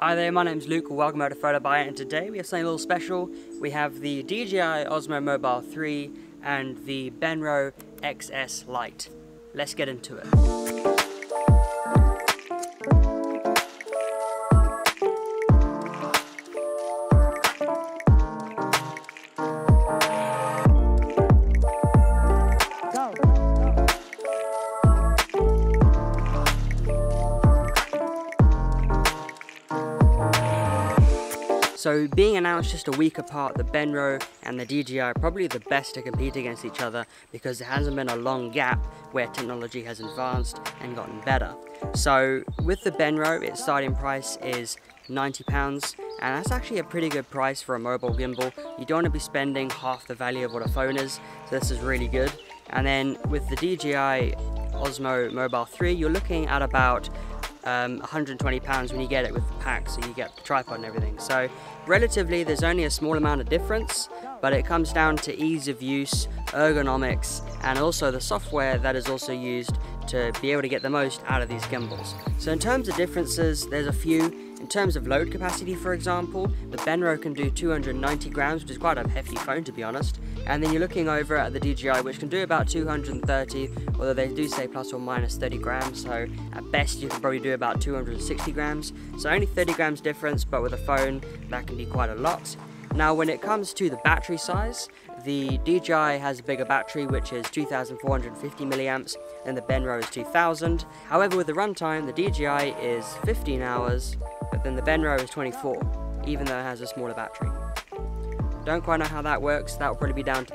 Hi there, my name's Luke, welcome back to PhotoBuy, and today we have something a little special. We have the DJI Osmo Mobile 3 and the Benro XS Lite. Let's get into it. So being announced just a week apart, the Benro and the DJI are probably the best to compete against each other because there hasn't been a long gap where technology has advanced and gotten better. So with the Benro, its starting price is £90, and that's actually a pretty good price for a mobile gimbal. You don't want to be spending half the value of what a phone is, so this is really good. And then with the DJI Osmo Mobile 3, you're looking at about £120 when you get it with the pack, so you get the tripod and everything. So relatively there's only a small amount of difference, but it comes down to ease of use, ergonomics, and also the software that is also used to be able to get the most out of these gimbals. So in terms of differences, there's a few. In terms of load capacity, for example, the Benro can do 290 grams, which is quite a hefty phone to be honest. And then you're looking over at the DJI, which can do about 230, although they do say plus or minus 30 grams, so at best you can probably do about 260 grams. So only 30 grams difference, but with a phone, that can be quite a lot. Now when it comes to the battery size, the DJI has a bigger battery, which is 2450 milliamps, and the Benro is 2000. However, with the runtime, the DJI is 15 hours, but then the Benro is 24, even though it has a smaller battery. Don't quite know how that works. That will probably be down to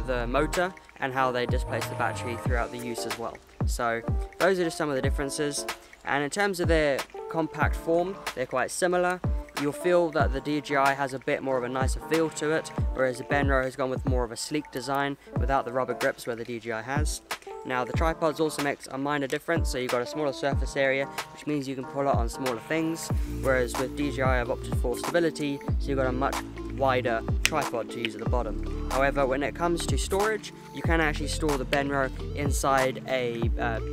the motor and how they displace the battery throughout the use as well. So those are just some of the differences. And in terms of their compact form, they're quite similar. You'll feel that the DJI has a bit more of a nicer feel to it, whereas the Benro has gone with more of a sleek design without the rubber grips where the DJI has. Now the tripods also makes a minor difference, so you've got a smaller surface area, which means you can pull it on smaller things, whereas with DJI I've opted for stability, so you've got a much wider tripod to use at the bottom. However, when it comes to storage, you can actually store the Benro inside a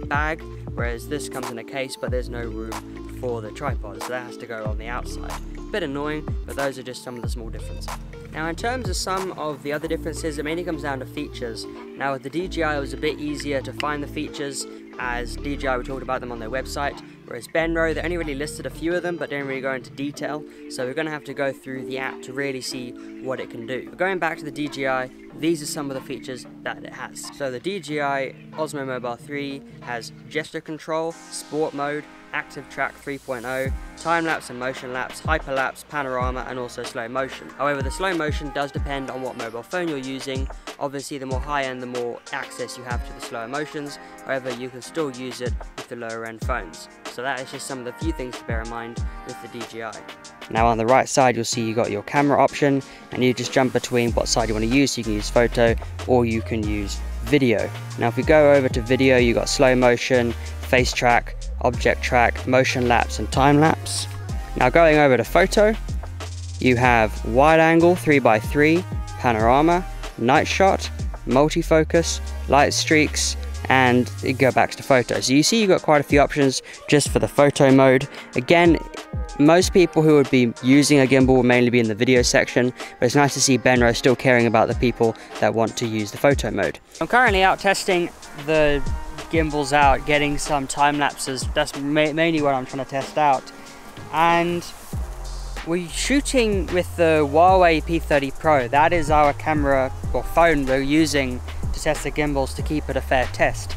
bag, whereas this comes in a case, but there's no room for the tripod, so that has to go on the outside. Bit annoying, but those are just some of the small differences. Now in terms of some of the other differences, it mainly comes down to features. Now with the DJI it was a bit easier to find the features, as DJI we talked about them on their website, whereas Benro they only really listed a few of them but didn't really go into detail, so we're going to have to go through the app to really see what it can do. But going back to the DJI, these are some of the features that it has. So the DJI Osmo Mobile 3 has gesture control, sport mode, active track 3.0, time-lapse and motion-lapse, hyperlapse, panorama, and also slow motion. However, the slow motion does depend on what mobile phone you're using. Obviously, the more high-end, the more access you have to the slower motions. However, you can still use it with the lower-end phones. So that is just some of the few things to bear in mind with the DJI. Now on the right side, you'll see you got your camera option, and you just jump between what side you want to use. So you can use photo, or you can use video. Now if we go over to video, you got slow motion, face track, object track, motion lapse, and time lapse. Now going over to photo, you have wide angle 3x3, panorama, night shot, multi-focus, light streaks, and you go back to photo. So you see you've got quite a few options just for the photo mode. Again, most people who would be using a gimbal will mainly be in the video section, but it's nice to see Benro still caring about the people that want to use the photo mode. I'm currently out testing the gimbals out, getting some time lapses. That's mainly what I'm trying to test out. And we're shooting with the Huawei P30 Pro. That is our camera or phone we're using to test the gimbals to keep it a fair test.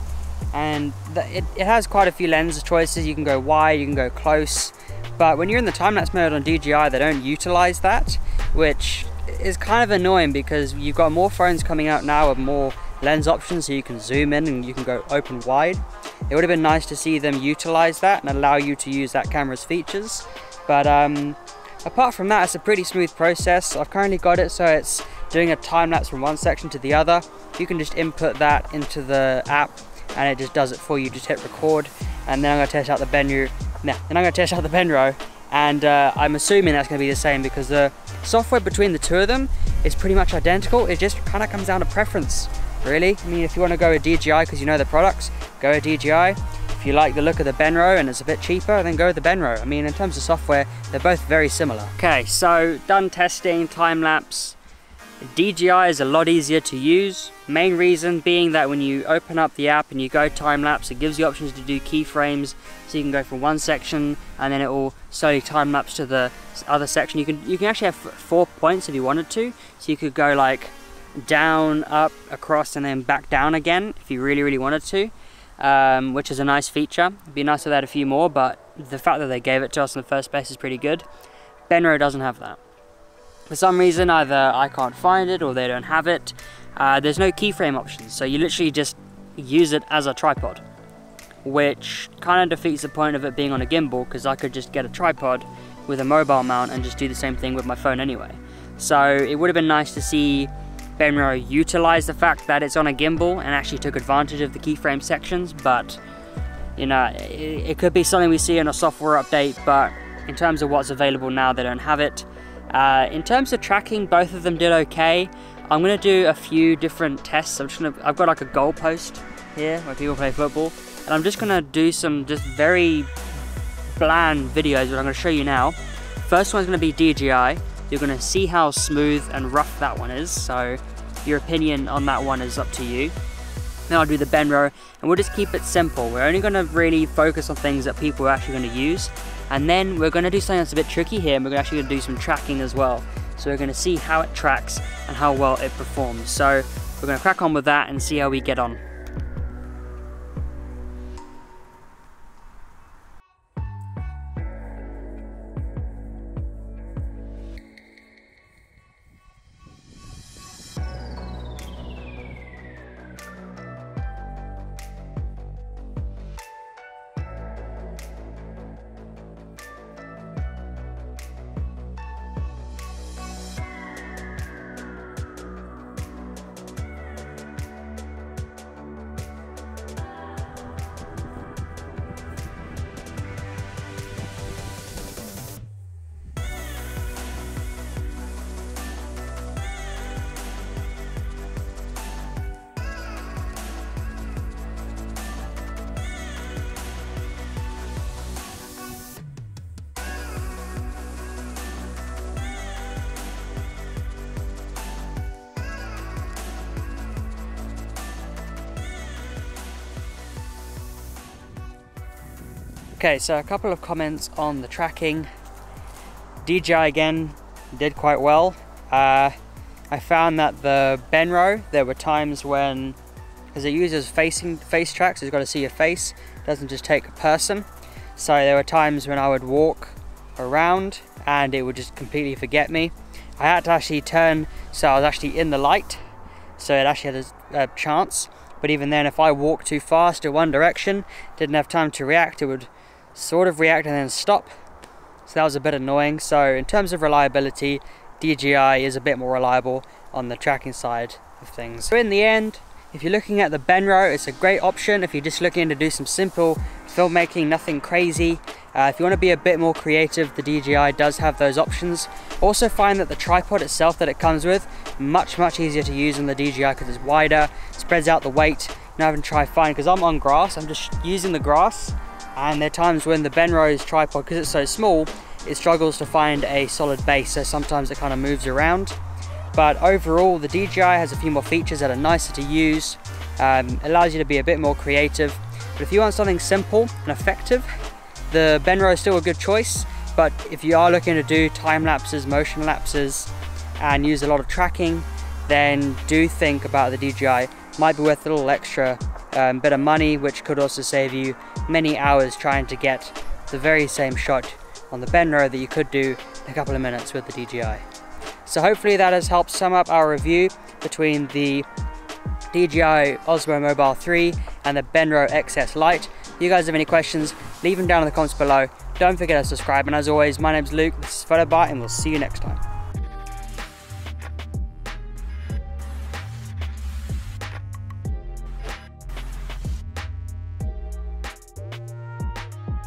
And it has quite a few lens choices. You can go wide, you can go close. But when you're in the time-lapse mode on DJI, they don't utilize that, which is kind of annoying because you've got more phones coming out now with more lens options, so you can zoom in and you can go open wide. It would have been nice to see them utilize that and allow you to use that camera's features. But apart from that, it's a pretty smooth process. I've currently got it so it's doing a time-lapse from one section to the other. You can just input that into the app and it just does it for you. Just hit record, and then I'm going to test out the Benro. And I'm assuming that's going to be the same because the software between the two of them is pretty much identical. It just kind of comes down to preference, really. I mean, if you want to go with DJI because you know the products, go with DJI. if you like the look of the Benro and it's a bit cheaper, then go with the Benro. I mean, in terms of software, they're both very similar. Okay, so done testing, time-lapse. DJI is a lot easier to use. Main reason being that when you open up the app and you go time-lapse, it gives you options to do keyframes, so you can go from one section and then it will slowly time-lapse to the other section. You can actually have 4 points if you wanted to, so you could go like down, up, across, and then back down again if you really wanted to. Which is a nice feature. It'd be nice if they had a few more, but the fact that they gave it to us in the first place is pretty good. Benro doesn't have that. For some reason, either I can't find it or they don't have it. There's no keyframe options, so you literally just use it as a tripod, which kind of defeats the point of it being on a gimbal, because I could just get a tripod with a mobile mount and just do the same thing with my phone anyway. So it would have been nice to see Benro utilized the fact that it's on a gimbal and actually took advantage of the keyframe sections, but you know, it could be something we see in a software update, but in terms of what's available now, they don't have it. In terms of tracking, both of them did okay. I'm going to do a few different tests. I've got like a goal post here where people play football, and I'm just going to do some just very bland videos that I'm going to show you now. First one's going to be DJI. You're going to see how smooth and rough that one is, so your opinion on that one is up to you. Then I'll do the Benro, and we'll just keep it simple. We're only going to really focus on things that people are actually going to use, and then we're going to do something that's a bit tricky here, and we're actually going to do some tracking as well. So we're going to see how it tracks and how well it performs. So we're going to crack on with that and see how we get on. Okay, so a couple of comments on the tracking. DJI again did quite well. I found that the Benro, there were times when, because it uses face tracks, it's got to see your face, it doesn't just take a person. So there were times when I would walk around and it would just completely forget me. I had to actually turn so I was actually in the light, so it actually had a chance. But even then, if I walked too fast in one direction, didn't have time to react, it would sort of react and then stop. So that was a bit annoying. So in terms of reliability, DJI is a bit more reliable on the tracking side of things. So in the end, if you're looking at the Benro, it's a great option if you're just looking to do some simple filmmaking, nothing crazy. If you want to be a bit more creative, the DJI does have those options. Also find that the tripod itself that it comes with, much easier to use than the DJI because it's wider, spreads out the weight. Now having to try find, because I'm on grass, I'm just using the grass, and there are times when the Benro's tripod, because it's so small, it struggles to find a solid base, so sometimes it kind of moves around. But overall, the DJI has a few more features that are nicer to use, allows you to be a bit more creative. But if you want something simple and effective, the Benro is still a good choice. But if you are looking to do time lapses, motion lapses, and use a lot of tracking, then do think about the DJI. Might be worth a little extra bit of money, which could also save you many hours trying to get the very same shot on the Benro that you could do in a couple of minutes with the DJI. So hopefully that has helped sum up our review between the DJI Osmo Mobile 3 and the Benro XS Lite. If you guys have any questions, leave them down in the comments below. Don't forget to subscribe, and as always, my name's Luke, this is PhotoBite, and we'll see you next time.